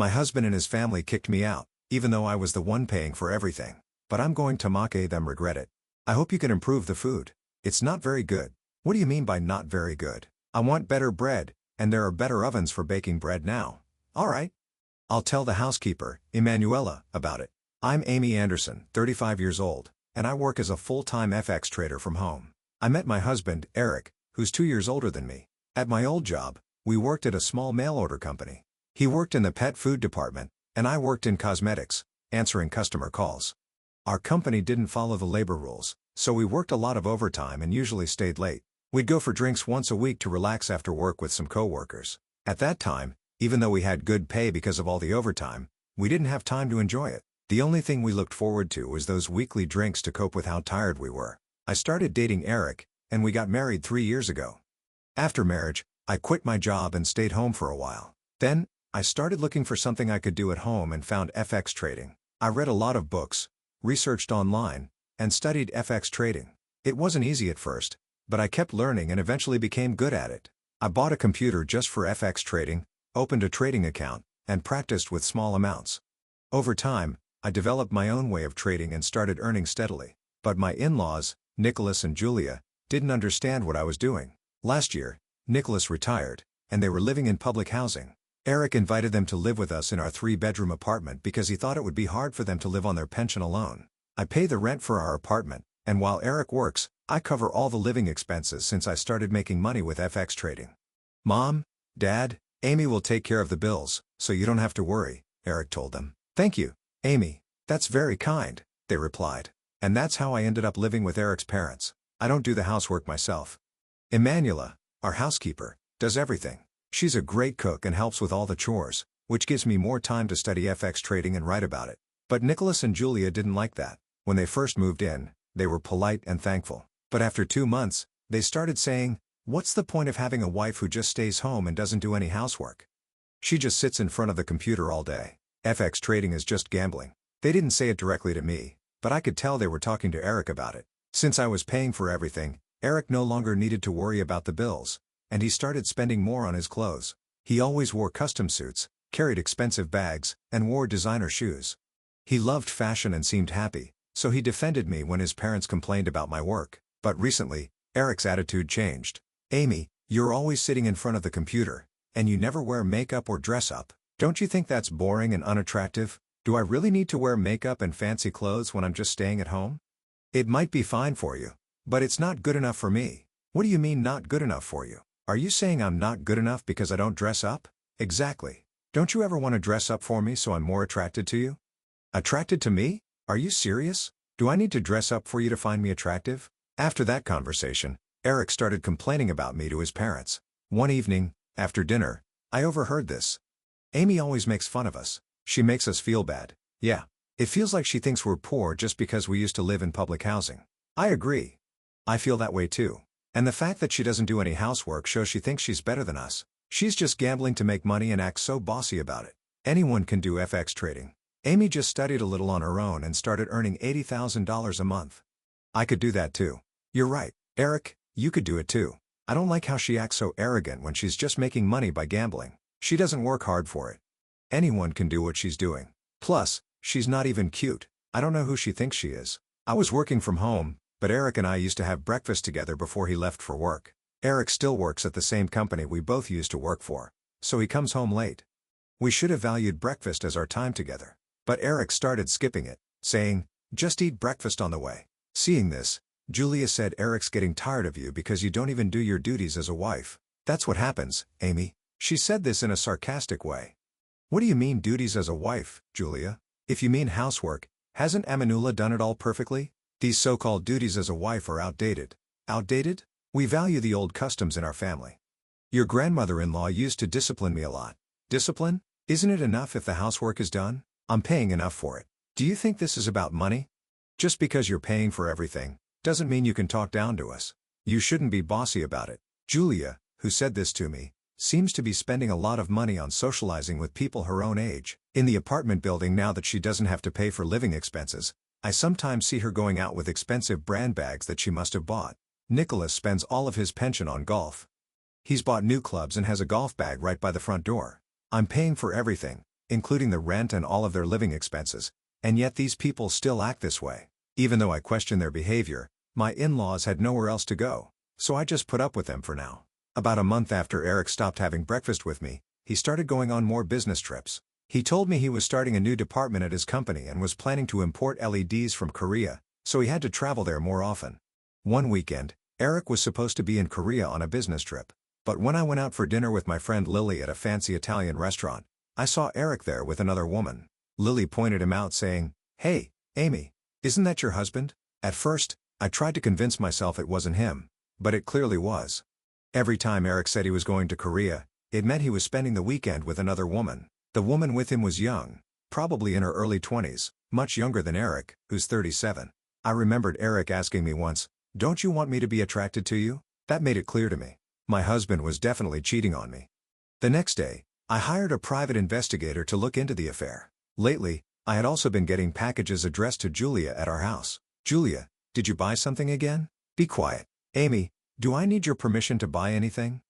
My husband and his family kicked me out, even though I was the one paying for everything. But I'm going to Tomake them regret it. I hope you can improve the food. It's not very good. What do you mean by not very good? I want better bread, and there are better ovens for baking bread now. Alright. I'll tell the housekeeper, Emanuela, about it. I'm Amy Anderson, 35 years old, and I work as a full-time FX trader from home. I met my husband, Eric, who's 2 years older than me. At my old job, we worked at a small mail-order company. He worked in the pet food department, and I worked in cosmetics, answering customer calls. Our company didn't follow the labor rules, so we worked a lot of overtime and usually stayed late. We'd go for drinks once a week to relax after work with some co-workers. At that time, even though we had good pay because of all the overtime, we didn't have time to enjoy it. The only thing we looked forward to was those weekly drinks to cope with how tired we were. I started dating Eric, and we got married 3 years ago. After marriage, I quit my job and stayed home for a while. Then, I started looking for something I could do at home and found FX trading. I read a lot of books, researched online, and studied FX trading. It wasn't easy at first, but I kept learning and eventually became good at it. I bought a computer just for FX trading, opened a trading account, and practiced with small amounts. Over time, I developed my own way of trading and started earning steadily. But my in-laws, Nicholas and Julia, didn't understand what I was doing. Last year, Nicholas retired, and they were living in public housing. Eric invited them to live with us in our 3-bedroom apartment because he thought it would be hard for them to live on their pension alone. I pay the rent for our apartment, and while Eric works, I cover all the living expenses since I started making money with FX trading. Mom, Dad, Amy will take care of the bills, so you don't have to worry, Eric told them. Thank you, Amy. That's very kind, they replied. And that's how I ended up living with Eric's parents. I don't do the housework myself. Emanuela, our housekeeper, does everything. She's a great cook and helps with all the chores, which gives me more time to study FX trading and write about it. But Nicholas and Julia didn't like that. When they first moved in, they were polite and thankful. But after 2 months, they started saying, "What's the point of having a wife who just stays home and doesn't do any housework? She just sits in front of the computer all day. FX trading is just gambling." They didn't say it directly to me, but I could tell they were talking to Eric about it. Since I was paying for everything, Eric no longer needed to worry about the bills, and he started spending more on his clothes. He always wore custom suits, carried expensive bags, and wore designer shoes. He loved fashion and seemed happy, so he defended me when his parents complained about my work. But recently, Eric's attitude changed. "Amy, you're always sitting in front of the computer, and you never wear makeup or dress up. Don't you think that's boring and unattractive? Do I really need to wear makeup and fancy clothes when I'm just staying at home? It might be fine for you, but it's not good enough for me." "What do you mean not good enough for you? Are you saying I'm not good enough because I don't dress up?" "Exactly. Don't you ever want to dress up for me so I'm more attracted to you?" "Attracted to me? Are you serious? Do I need to dress up for you to find me attractive?" After that conversation, Eric started complaining about me to his parents. One evening, after dinner, I overheard this. "Amy always makes fun of us. She makes us feel bad. Yeah. It feels like she thinks we're poor just because we used to live in public housing." I agree. I feel that way too. And the fact that she doesn't do any housework shows she thinks she's better than us. She's just gambling to make money and acts so bossy about it. Anyone can do FX trading. Amy just studied a little on her own and started earning $80,000 a month. I could do that too. You're right, Eric, you could do it too. I don't like how she acts so arrogant when she's just making money by gambling. She doesn't work hard for it. Anyone can do what she's doing. Plus, she's not even cute. I don't know who she thinks she is. I was working from home, but Eric and I used to have breakfast together before he left for work. Eric still works at the same company we both used to work for, so he comes home late. We should have valued breakfast as our time together. But Eric started skipping it, saying, "Just eat breakfast on the way." Seeing this, Julia said, "Eric's getting tired of you because you don't even do your duties as a wife." "That's what happens, Amy." She said this in a sarcastic way. "What do you mean duties as a wife, Julia? If you mean housework, hasn't Emanuela done it all perfectly? These so-called duties as a wife are outdated." "Outdated? We value the old customs in our family. Your grandmother-in-law used to discipline me a lot." "Discipline? Isn't it enough if the housework is done? I'm paying enough for it. Do you think this is about money? Just because you're paying for everything, doesn't mean you can talk down to us. You shouldn't be bossy about it." Julia, who said this to me, seems to be spending a lot of money on socializing with people her own age. In the apartment building now that she doesn't have to pay for living expenses, I sometimes see her going out with expensive brand bags that she must have bought. Nicholas spends all of his pension on golf. He's bought new clubs and has a golf bag right by the front door. I'm paying for everything, including the rent and all of their living expenses, and yet these people still act this way. Even though I question their behavior, my in-laws had nowhere else to go, so I just put up with them for now. About a month after Eric stopped having breakfast with me, he started going on more business trips. He told me he was starting a new department at his company and was planning to import LEDs from Korea, so he had to travel there more often. One weekend, Eric was supposed to be in Korea on a business trip. But when I went out for dinner with my friend Lily at a fancy Italian restaurant, I saw Eric there with another woman. Lily pointed him out saying, "Hey, Amy, isn't that your husband?" At first, I tried to convince myself it wasn't him, but it clearly was. Every time Eric said he was going to Korea, it meant he was spending the weekend with another woman. The woman with him was young, probably in her early 20s, much younger than Eric, who's 37. I remembered Eric asking me once, "Don't you want me to be attracted to you?" That made it clear to me. My husband was definitely cheating on me. The next day, I hired a private investigator to look into the affair. Lately, I had also been getting packages addressed to Julia at our house. "Julia, did you buy something again?" "Be quiet. Amy, do I need your permission to buy anything?"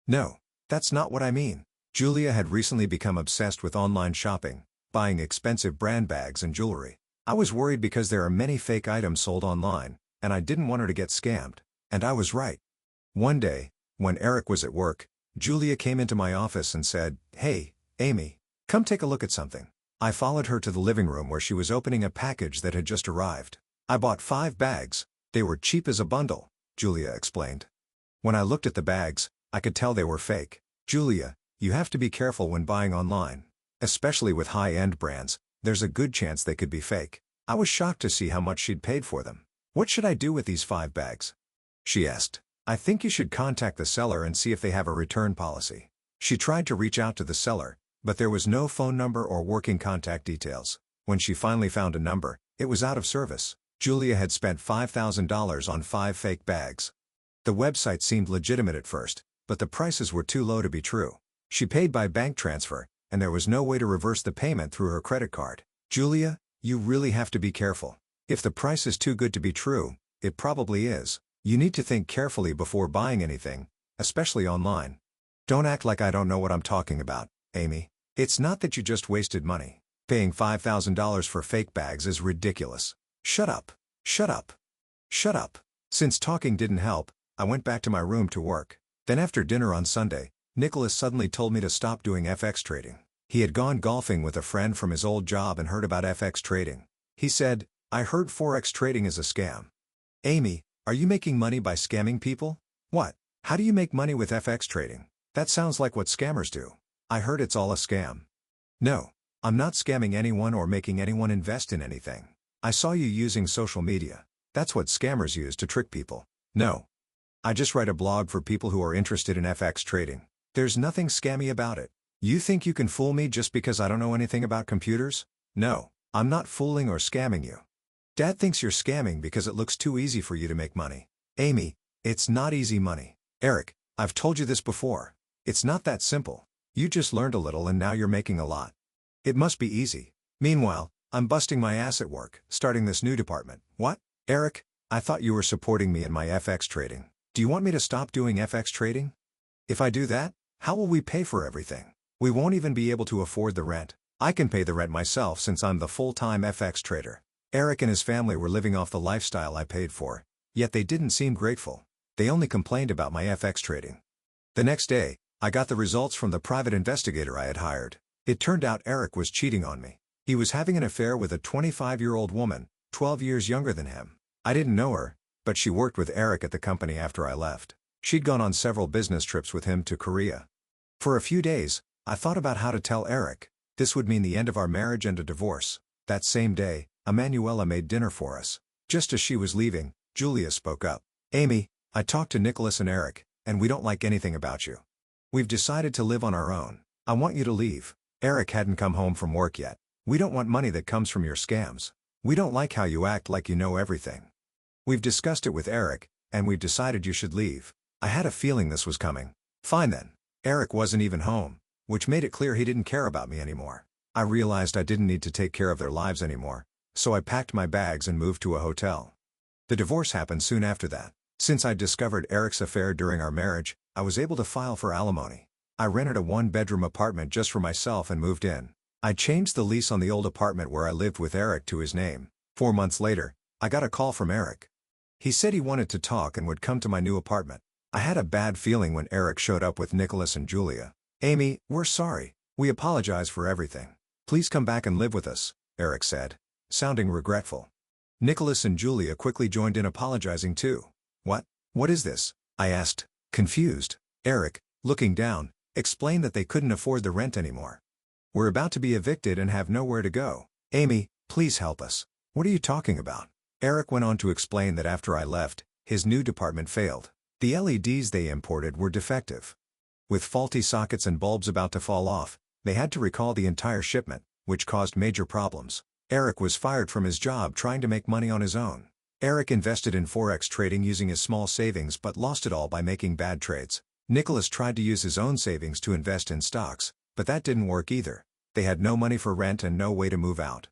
"No, that's not what I mean." Julia had recently become obsessed with online shopping, buying expensive brand bags and jewelry. I was worried because there are many fake items sold online, and I didn't want her to get scammed. And I was right. One day, when Eric was at work, Julia came into my office and said, "Hey, Amy, come take a look at something." I followed her to the living room where she was opening a package that had just arrived. "I bought 5 bags. They were cheap as a bundle," Julia explained. When I looked at the bags, I could tell they were fake. "Julia, you have to be careful when buying online. Especially with high-end brands, there's a good chance they could be fake." I was shocked to see how much she'd paid for them. "What should I do with these 5 bags?" she asked. "I think you should contact the seller and see if they have a return policy." She tried to reach out to the seller, but there was no phone number or working contact details. When she finally found a number, it was out of service. Julia had spent $5,000 on 5 fake bags. The website seemed legitimate at first, but the prices were too low to be true. She paid by bank transfer, and there was no way to reverse the payment through her credit card. "Julia, you really have to be careful. If the price is too good to be true, it probably is. You need to think carefully before buying anything, especially online. Don't act like I don't know what I'm talking about, Amy. It's not that you just wasted money. Paying $5,000 for fake bags is ridiculous. Shut up. Shut up. Shut up." Since talking didn't help, I went back to my room to work. Then after dinner on Sunday, Nicholas suddenly told me to stop doing FX trading. He had gone golfing with a friend from his old job and heard about FX trading. He said, "I heard Forex trading is a scam." "Amy, are you making money by scamming people?" "What? How do you make money with FX trading? That sounds like what scammers do." "I heard it's all a scam." "No, I'm not scamming anyone or making anyone invest in anything. I saw you using social media. That's what scammers use to trick people." "No. I just write a blog for people who are interested in FX trading. There's nothing scammy about it. You think you can fool me just because I don't know anything about computers? No, I'm not fooling or scamming you. Dad thinks you're scamming because it looks too easy for you to make money." "Amy, it's not easy money." "Eric, I've told you this before. It's not that simple. You just learned a little and now you're making a lot. It must be easy. Meanwhile, I'm busting my ass at work, starting this new department." "What? Eric, I thought you were supporting me in my FX trading. Do you want me to stop doing FX trading? If I do that, how will we pay for everything? We won't even be able to afford the rent." "I can pay the rent myself since I'm the full-time FX trader." Eric and his family were living off the lifestyle I paid for, yet they didn't seem grateful. They only complained about my FX trading. The next day, I got the results from the private investigator I had hired. It turned out Eric was cheating on me. He was having an affair with a 25-year-old woman, 12 years younger than him. I didn't know her, but she worked with Eric at the company after I left. She'd gone on several business trips with him to Korea. For a few days, I thought about how to tell Eric. This would mean the end of our marriage and a divorce. That same day, Emanuela made dinner for us. Just as she was leaving, Julia spoke up. "Amy, I talked to Nicholas and Eric, and we don't like anything about you. We've decided to live on our own. I want you to leave." Eric hadn't come home from work yet. "We don't want money that comes from your scams. We don't like how you act like you know everything. We've discussed it with Eric, and we've decided you should leave." I had a feeling this was coming. Fine then. Eric wasn't even home, which made it clear he didn't care about me anymore. I realized I didn't need to take care of their lives anymore, so I packed my bags and moved to a hotel. The divorce happened soon after that. Since I discovered Eric's affair during our marriage, I was able to file for alimony. I rented a 1-bedroom apartment just for myself and moved in. I changed the lease on the old apartment where I lived with Eric to his name. 4 months later, I got a call from Eric. He said he wanted to talk and would come to my new apartment. I had a bad feeling when Eric showed up with Nicholas and Julia. "Amy, we're sorry. We apologize for everything. Please come back and live with us," Eric said, sounding regretful. Nicholas and Julia quickly joined in apologizing too. What is this?" I asked, confused. Eric, looking down, explained that they couldn't afford the rent anymore. "We're about to be evicted and have nowhere to go. Amy, please help us." "What are you talking about?" Eric went on to explain that after I left, his new department failed. The LEDs they imported were defective. With faulty sockets and bulbs about to fall off, they had to recall the entire shipment, which caused major problems. Eric was fired from his job trying to make money on his own. Eric invested in Forex trading using his small savings but lost it all by making bad trades. Nicholas tried to use his own savings to invest in stocks, but that didn't work either. They had no money for rent and no way to move out.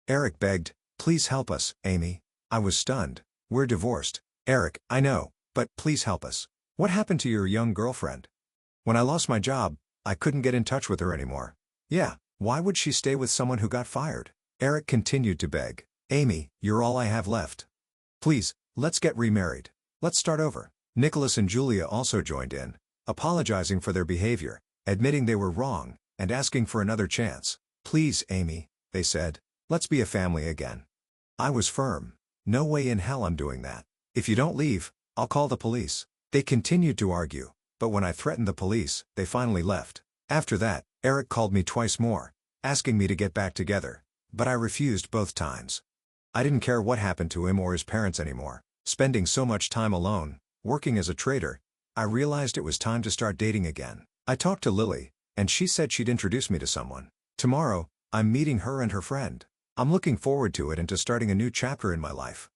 Eric begged, "Please help us, Amy." I was stunned. "We're divorced." "Eric, I know, but please help us. What happened to your young girlfriend?" "When I lost my job, I couldn't get in touch with her anymore." "Yeah, why would she stay with someone who got fired?" Eric continued to beg. "Amy, you're all I have left. Please, let's get remarried. Let's start over." Nicholas and Julia also joined in, apologizing for their behavior, admitting they were wrong, and asking for another chance. "Please, Amy," they said, "let's be a family again." I was firm. "No way in hell I'm doing that. If you don't leave, I'll call the police." They continued to argue, but when I threatened the police, they finally left. After that, Eric called me twice more, asking me to get back together, but I refused both times. I didn't care what happened to him or his parents anymore. Spending so much time alone, working as a trader, I realized it was time to start dating again. I talked to Lily, and she said she'd introduce me to someone. Tomorrow, I'm meeting her and her friend. I'm looking forward to it and to starting a new chapter in my life.